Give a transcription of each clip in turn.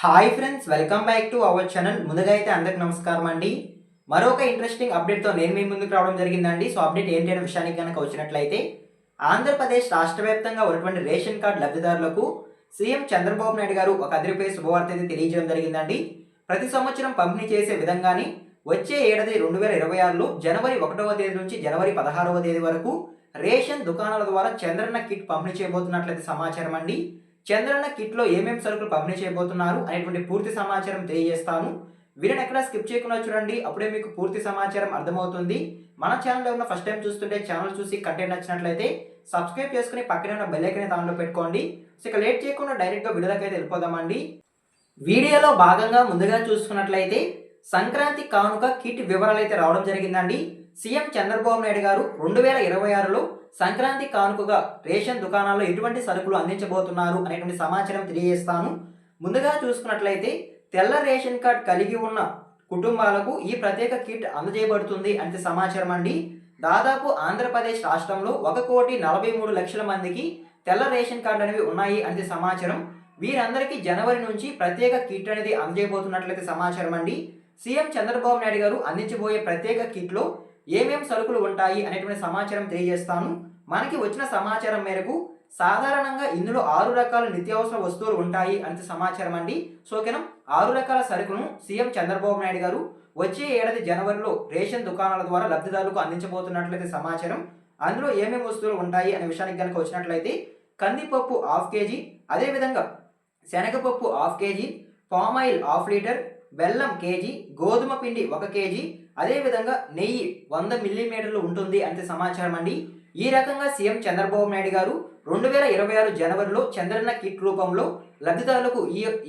Hi friends, welcome back to our channel. ముందుగా అయితే అందరికి నమస్కారం అండి. మరొక ఇంట్రెస్టింగ్ అప్డేట్తో నేను మీ ముందుకు రావడం జరిగిందండి. సో అప్డేట్ ఏంటి అనే విషయానికి కనుక వచ్చినట్లయితే, ఆంధ్రప్రదేశ్ రాష్ట్ర వ్యాప్తంగా ఉన్నటువంటి రేషన్ కార్డు లబ్ధిదారులకు సీఎం చంద్రబాబు నాయుడు గారు ఒక అదిరిపోయే శుభవార్త అయితే తెలియజేయడం జరిగిందండి. ప్రతి సంవత్సరం పంపిణీ చేసే విధంగానే వచ్చే ఏడాది 2026లో జనవరి 1వ తేదీ నుంచి జనవరి 16వ తేదీ వరకు రేషన్ దుకాణాల ద్వారా చంద్రన్న కిట్ పంపిణీ చేయబోతున్నట్లయితే సమాచారం అండి. చంద్రన్న కిట్లో ఏమేమి సరుకులు పంపిణీ చేయబోతున్నారు అనేటువంటి పూర్తి సమాచారం తెలియజేస్తాను. వీడియోని ఎక్కడ స్కిప్ చేయకుండా చూడండి, అప్పుడే మీకు పూర్తి సమాచారం అర్థమవుతుంది. మన ఛానల్ ఉన్న ఫస్ట్ టైం చూస్తుంటే ఛానల్ చూసి కంటెంట్ నచ్చినట్లయితే సబ్స్క్రైబ్ చేసుకుని పక్కనే ఉన్న బెల్ ఐకాన్ ఆన్లో పెట్టుకోండి. సో ఇక లేట్ చేయకుండా డైరెక్ట్గా వీడియోలోకి అయితే వెళ్ళిపోదామండి. వీడియోలో భాగంగా ముందుగా చూసుకున్నట్లయితే సంక్రాంతి కానుక కిట్ వివరాలు అయితే రావడం జరిగిందండి. సీఎం చంద్రబాబు నాయుడు గారు 2026లో సంక్రాంతి కానుకగా రేషన్ దుకాణాల్లో ఎటువంటి సరుకులు అందించబోతున్నారు అనేటువంటి సమాచారం తెలియజేస్తాను. ముందుగా చూసుకున్నట్లయితే తెల్ల రేషన్ కార్డ్ కలిగి ఉన్న కుటుంబాలకు ఈ ప్రత్యేక కిట్ అందజేయబడుతుంది అంటే సమాచారం అండి. దాదాపు ఆంధ్రప్రదేశ్ రాష్ట్రంలో 1,43,00,000 మందికి తెల్ల రేషన్ కార్డు అనేవి ఉన్నాయి అంటే సమాచారం. వీరందరికీ జనవరి నుంచి ప్రత్యేక కిట్ అనేది అందజేయబోతున్నట్లయితే సమాచారం అండి. సీఎం చంద్రబాబు నాయుడు గారు అందించబోయే ప్రత్యేక కిట్లో ఏమేం సరుకులు ఉంటాయి అనేటువంటి సమాచారం తెలియజేస్తాను. మనకి వచ్చిన సమాచారం మేరకు సాధారణంగా ఇందులో 6 రకాల నిత్యావసర వస్తువులు ఉంటాయి అంటే సమాచారం అండి. సో ఓకేనా, 6 రకాల సరుకును సీఎం చంద్రబాబు నాయుడు గారు వచ్చే ఏడాది జనవరిలో రేషన్ దుకాణాల ద్వారా లబ్ధిదారులకు అందించబోతున్నట్లయితే సమాచారం. అందులో ఏమేమి వస్తువులు ఉంటాయి అనే విషయానికి కనుక వచ్చినట్లయితే కందిపప్పు 1/2 కేజీ, అదేవిధంగా శనగపప్పు 1/2 కేజీ, పామ్ ఆయిల్ 1/2 లీటర్, బెల్లం కేజీ, గోధుమ పిండి 1 కేజీ, అదేవిధంగా నెయ్యి 100 మిల్లీమీటర్లు ఉంటుంది అంటే సమాచారం అండి. ఈ రకంగా సీఎం చంద్రబాబు నాయుడు గారు 2026 జనవరిలో చంద్రన్న కిట్ రూపంలో లబ్ధిదారులకు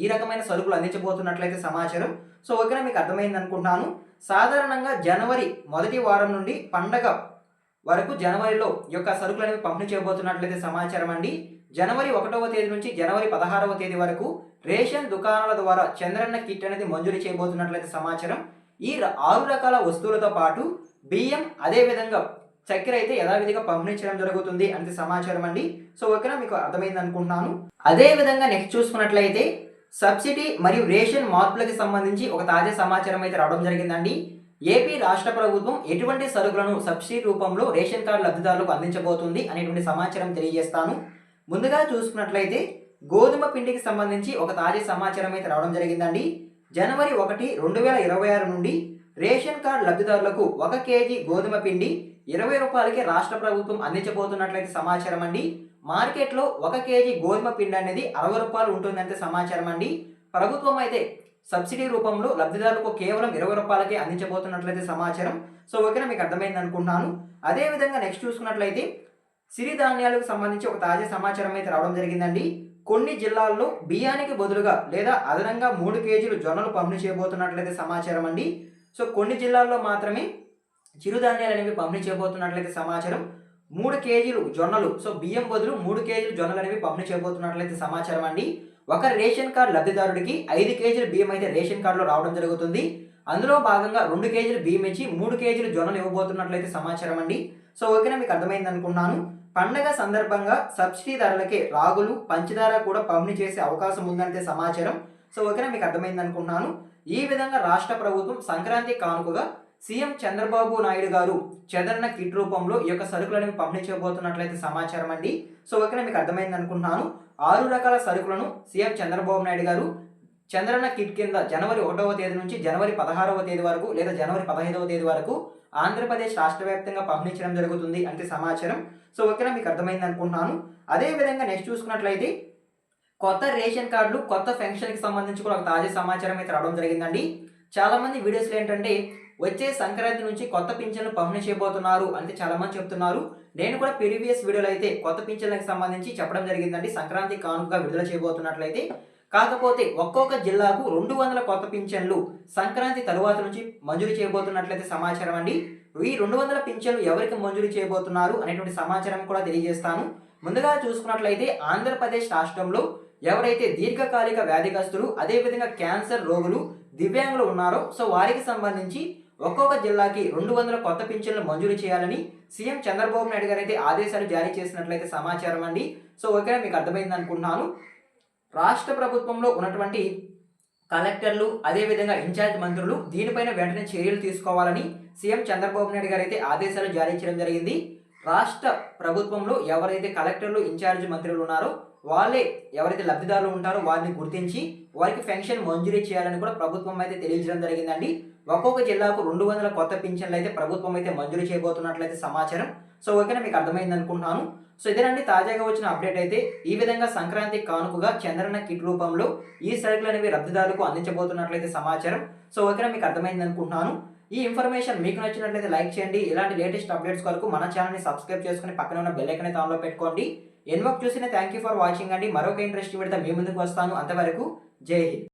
ఈ రకమైన సరుకులు అందించబోతున్నట్లయితే సమాచారం. సో ఓకేనా, మీకు అర్థమైంది అనుకుంటున్నాను. సాధారణంగా జనవరి మొదటి వారం నుండి పండగ వరకు జనవరిలో ఈ యొక్క సరుకులు అనేవి పంపిణీ చేయబోతున్నట్లయితే సమాచారం అండి. జనవరి 1వ తేదీ నుంచి జనవరి 16వ తేదీ వరకు రేషన్ దుకాణాల ద్వారా చంద్రన్న కిట్ అనేది మంజూరు చేయబోతున్నట్లయితే సమాచారం. ఈ 6 రకాల వస్తువులతో పాటు బియ్యం, అదేవిధంగా చక్కెర అయితే యథావిధిగా పంపిణీ చేయడం జరుగుతుంది అంటే సమాచారం అండి. సో ఓకేనా, మీకు అర్థమైంది అనుకుంటున్నాను. అదేవిధంగా నెక్స్ట్ చూసుకున్నట్లయితే సబ్సిడీ మరియు రేషన్ మార్పులకి సంబంధించి ఒక తాజా సమాచారం అయితే రావడం జరిగిందండి. ఏపీ రాష్ట్ర ప్రభుత్వం ఎటువంటి సరుకులను సబ్సిడీ రూపంలో రేషన్ కార్డు లబ్ధిదారులకు అందించబోతుంది అనేటువంటి సమాచారం తెలియజేస్తాను. ముందుగా చూసుకున్నట్లయితే గోధుమ పిండికి సంబంధించి ఒక తాజా సమాచారం అయితే రావడం జరిగిందండి. జనవరి 1, 2026 నుండి రేషన్ కార్డు లబ్ధిదారులకు 1 కేజీ గోధుమ పిండి 20 రూపాయలకే రాష్ట్ర ప్రభుత్వం అందించబోతున్నట్లయితే సమాచారం అండి. మార్కెట్లో 1 కేజీ గోధుమ పిండి అనేది 60 రూపాయలు ఉంటుందంటే సమాచారం అండి. ప్రభుత్వం అయితే సబ్సిడీ రూపంలో లబ్ధిదారులకు కేవలం 20 రూపాయలకే అందించబోతున్నట్లయితే సమాచారం. సో ఓకేనా, మీకు అర్థమైంది అనుకుంటున్నాను. అదేవిధంగా నెక్స్ట్ చూసుకున్నట్లయితే సిరిధాన్యాలకు సంబంధించి ఒక తాజా సమాచారం అయితే రావడం జరిగిందండి. కొన్ని జిల్లాల్లో బియ్యానికి బదులుగా లేదా అదనంగా 3 కేజీలు జొన్నలు పంపిణీ చేయబోతున్నట్లయితే సమాచారం అండి. సో కొన్ని జిల్లాల్లో మాత్రమే చిరుధాన్యాలు అనేవి పంపిణీ చేయబోతున్నట్లయితే సమాచారం. 3 కేజీలు జొన్నలు, సో బియ్యం బదులు 3 కేజీలు జొన్నలు అనేవి పంపిణీ చేయబోతున్నట్లయితే సమాచారం అండి. ఒక రేషన్ కార్డు లబ్ధిదారుడికి 5 కేజీల బియ్యం అయితే రేషన్ కార్డులో రావడం జరుగుతుంది. అందులో భాగంగా 2 కేజీలు బియ్యం ఇచ్చి 3 కేజీలు జొన్నలు ఇవ్వబోతున్నట్లయితే సమాచారం అండి. సో ఓకేనా, మీకు అర్థమైంది అనుకున్నాను. పండగ సందర్భంగా సబ్సిడీ ధరలకే రాగులు, పంచదార కూడా పంపిణీ చేసే అవకాశం ఉందంటే సమాచారం. సో ఓకేనా, మీకు అర్థమైంది అనుకుంటున్నాను. ఈ విధంగా రాష్ట్ర ప్రభుత్వం సంక్రాంతి కానుకగా సీఎం చంద్రబాబు నాయుడు గారు చంద్రన్న కిట్ రూపంలో ఈ యొక్క సరుకులను పంపిణీ చేయబోతున్నట్లయితే సమాచారం అండి. సో ఓకేనా, మీకు అర్థమైంది అనుకుంటున్నాను. 6 రకాల సరుకులను సీఎం చంద్రబాబు నాయుడు గారు చంద్రన్న కిట్ కింద జనవరి 1వ తేదీ నుంచి జనవరి 16వ తేదీ వరకు లేదా జనవరి 15వ తేదీ వరకు ఆంధ్రప్రదేశ్ రాష్ట్ర వ్యాప్తంగా పంపిణీ చేయడం జరుగుతుంది అంటే సమాచారం. సో ఓకేనా, మీకు అర్థమైంది అనుకుంటున్నాను. అదేవిధంగా నెక్స్ట్ చూసుకున్నట్లయితే కొత్త రేషన్ కార్డులు, కొత్త పెన్షన్కి సంబంధించి కూడా ఒక తాజా సమాచారం అయితే రావడం జరిగిందండి. చాలామంది వీడియోస్లో ఏంటంటే వచ్చే సంక్రాంతి నుంచి కొత్త పింఛన్లు పంపిణీ చేయబోతున్నారు అంటే చాలామంది చెప్తున్నారు. నేను కూడా ప్రీవియస్ వీడియోలో అయితే కొత్త పింఛన్లకు సంబంధించి చెప్పడం జరిగిందండి. సంక్రాంతి కానుకగా విడుదల చేయబోతున్నట్లయితే, కాకపోతే ఒక్కొక్క జిల్లాకు 200 కొత్త పింఛన్లు సంక్రాంతి తరువాత నుంచి మంజూరు చేయబోతున్నట్లయితే సమాచారం అండి. ఈ 200 పింఛన్లు ఎవరికి మంజూరు చేయబోతున్నారు అనేటువంటి సమాచారం కూడా తెలియజేస్తాను. ముందుగా చూసుకున్నట్లయితే ఆంధ్రప్రదేశ్ రాష్ట్రంలో ఎవరైతే దీర్ఘకాలిక వ్యాధిగ్రస్తులు, అదేవిధంగా క్యాన్సర్ రోగులు, దివ్యాంగులు ఉన్నారో సో వారికి సంబంధించి ఒక్కొక్క జిల్లాకి 200 కొత్త పింఛన్లు మంజూరు చేయాలని సీఎం చంద్రబాబు నాయుడు గారు అయితే ఆదేశాలు జారీ చేసినట్లయితే సమాచారం అండి. సో ఓకేనా, మీకు అర్థమైంది అనుకుంటున్నాను. రాష్ట్ర ప్రభుత్వంలో ఉన్నటువంటి కలెక్టర్లు అదేవిధంగా ఇన్ఛార్జ్ మంత్రులు దీనిపైన వెంటనే చర్యలు తీసుకోవాలని సీఎం చంద్రబాబు నాయుడు గారు అయితే ఆదేశాలు జారీ చేయడం జరిగింది. రాష్ట్ర ప్రభుత్వంలో ఎవరైతే కలెక్టర్లు ఇన్ఛార్జ్ మంత్రులు ఉన్నారో వాళ్ళే ఎవరైతే లబ్ధిదారులు ఉంటారో వారిని గుర్తించి వారికి పెన్షన్ మంజూరీ చేయాలని కూడా ప్రభుత్వం అయితే తెలియజేయడం జరిగిందండి. ఒక్కొక్క జిల్లాకు 200 కొత్త పింఛన్లు అయితే ప్రభుత్వం అయితే మంజూరు చేయబోతున్నట్లయితే సమాచారం. సో ఓకేనా, మీకు అర్థమైంది అనుకుంటున్నాను. సో ఇదేనండి తాజాగా వచ్చిన అప్డేట్ అయితే. ఈ విధంగా సంక్రాంతి కానుకగా చంద్రన్న కిట్ రూపంలో ఈ సరుకులు అనేవి లబ్ధిదారులకు అందించబోతున్నట్లయితే సమాచారం. సో ఓకేనా, మీకు అర్థమైంది అనుకుంటున్నాను. ఈ ఇన్ఫర్మేషన్ మీకు నచ్చినట్లయితే లైక్ చేయండి. ఇలాంటి లేటెస్ట్ అప్డేట్స్ కొరకు మన ఛానల్ని సబ్స్క్రైబ్ చేసుకుని పక్కన ఉన్న బెల్ ఐకాన్ అయితే ఆన్లో పెట్టుకోండి. ఎన్వర్క్ చూసిన థ్యాంక్ యూ ఫర్ వాచింగ్ అండి. మరొక ఇంట్రెస్టింగ్ వీడియోతో మీ ముందుకు వస్తాను. అంతవరకు జై హింద్.